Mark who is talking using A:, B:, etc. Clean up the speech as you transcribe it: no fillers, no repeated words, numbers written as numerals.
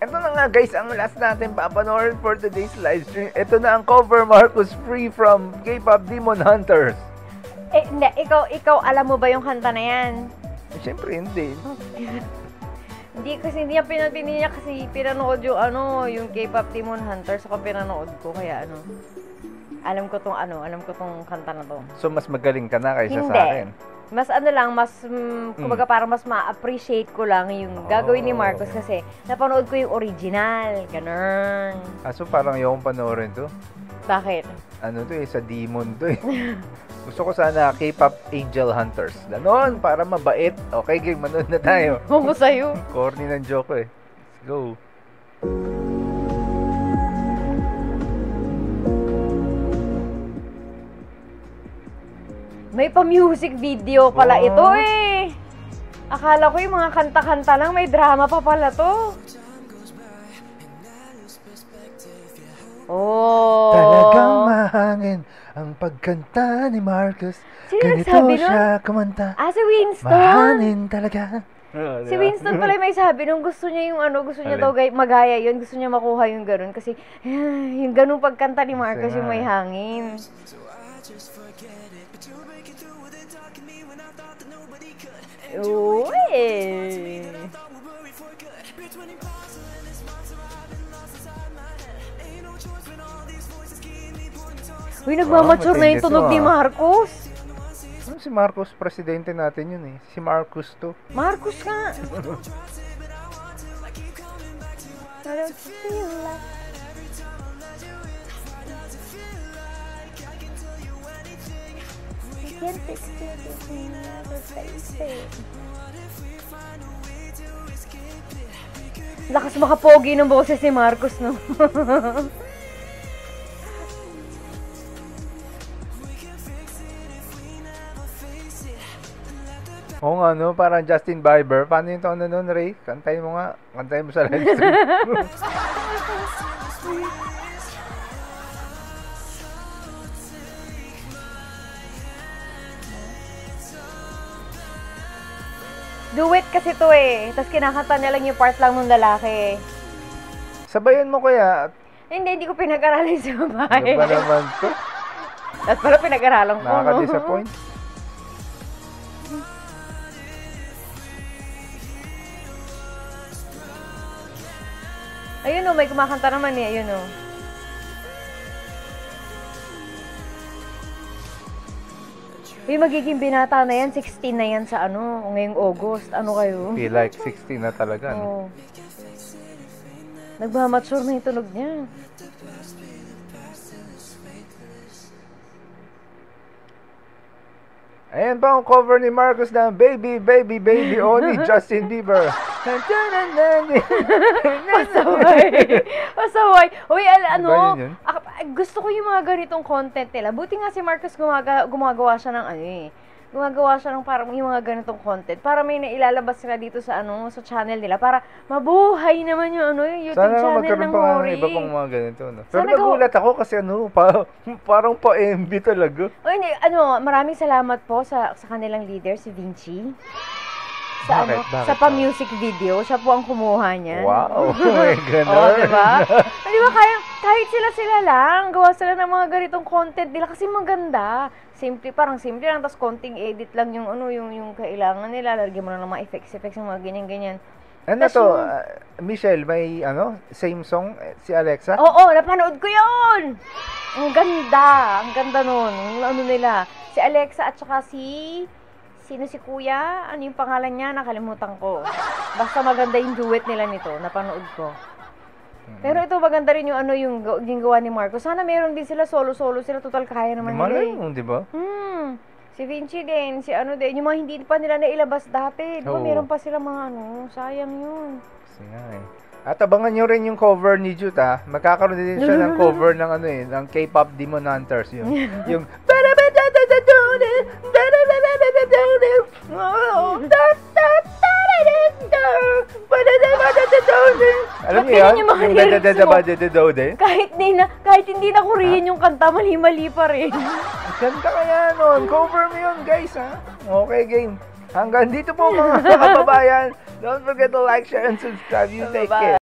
A: Ito na nga guys, ang last natin papanoorin for today's live stream. Ito na ang cover, Marcus, free from K-pop Demon Hunters.
B: Eh, hindi. Ikaw, alam mo ba yung kanta na yan?
A: Eh, syempre hindi.
B: Hindi niya kasi pinanood yung yung K-pop Demon Hunters. Ako pinanood ko, kaya alam ko tong kanta na to.
A: So, mas magaling ka na kaysa
B: Hindi.
A: sa akin.
B: Mas kumbaga parang mas ma-appreciate ko lang yung gagawin ni Marcus kasi napanood ko yung original. Ganun.
A: So parang yung panoorin to.
B: Bakit?
A: Ano to sa Demon to Gusto ko sana K-pop Angel Hunters. Ganon, para mabait. Okay, game, manood na tayo.
B: Ako sa'yo.
A: Corny ng joke Let's go.
B: May pa-music video pala ito eh. Akala ko yung mga kanta-kanta lang, may drama pa pala to. Oh.
A: Talagang mahangin ang pagkanta ni Marcus.
B: Sino
A: Ganito
B: nagsabi nun?
A: siya kumanta.
B: Si Winston.
A: Mahangin talaga.
B: Si Winston pala may sabi nung gusto niya yung gusto niya daw magaya yun, gusto niya makuha yung ganun kasi yung ganung pagkanta ni Marcus yung may hangin. Uy! Uy, nagmamature na yung tunog ni Marcos.
A: Si Marcos, presidente natin yun Si Marcos to.
B: Marcos nga. Lakas makapogi ng boses ni Marcos, no?
A: Oo nga, parang Justin Bieber. Paano yung tono nun, Ray? Kantayin mo nga. Kantayin mo sa live stream.
B: Duet kasi to Tapos kinakanta niya lang yung part lang ng lalaki.
A: Sabayan mo kaya.
B: Hindi ko pinag-aralan sa babae.
A: Ano ba naman to?
B: At pala pinag-aralan ko.
A: Nakaka-disappoint.
B: Ayun may kumakanta naman ayun magiging binata na yan, 16 na yan sa ngayong August. Ano kayo?
A: Feel like 16 na talaga,
B: Nagmamature na yung tunog niya.
A: Ayan pa ang cover ni Marcus na Baby, Baby, Baby Only Justin Bieber.
B: Pasaway. Uy, gusto ko yung mga ganitong content nila. Buti nga si Marcus gumagawa siya ng gumagawa siya ng parang yung mga ganitong content para may nailalabas sila dito sa sa channel nila para mabuhay naman yung yung YouTube
A: sana
B: channel
A: magkaroon
B: ng
A: pa
B: Mori.
A: iba pang mga ganito Pero nagulat ako kasi parang pa-MB talaga.
B: Uy, maraming salamat po sa kanilang leader si Vinci. Bakit sa pa-music video, siya po ang kumuha niya.
A: Wow, may gano'n.
B: Diba? Diba kahit sila lang, gawa sila ng mga ganitong content nila kasi maganda. Parang simple lang, tapos konting edit lang yung yung kailangan nila. Lagyan mo na ng mga effects, yung mga ganyan-ganyan.
A: Ano to, Michelle, may same song si Alexa?
B: Oo, napanood ko yun! Ang ganda nun. Nila, si Alexa at saka sino si Kuya? Ano yung pangalan niya? Nakalimutan ko. Basta maganda yung duet nila nito. Napanood ko. Pero ito maganda rin yung yung gawa ni Marcos. Sana meron din sila solo-solo sila. Total kaya naman nila.
A: Malay mo, di ba?
B: Si Vinci din, si din. Yung mga hindi pa nila nailabas dati. Di ba meron pa sila mga sayang yun.
A: Kasi nga At abangan nyo rin yung cover ni Jute Magkakaroon din siya ng cover ng ng K-pop Demon Hunters yung alam niyo yan?
B: Kahit hindi na Korean yung kanta, mali-mali pa rin.
A: Ganda kaya nun. Cover mo yun, guys, Okay, game. Hanggang dito po mga kababayan. Don't forget to like, share, and subscribe. You take care.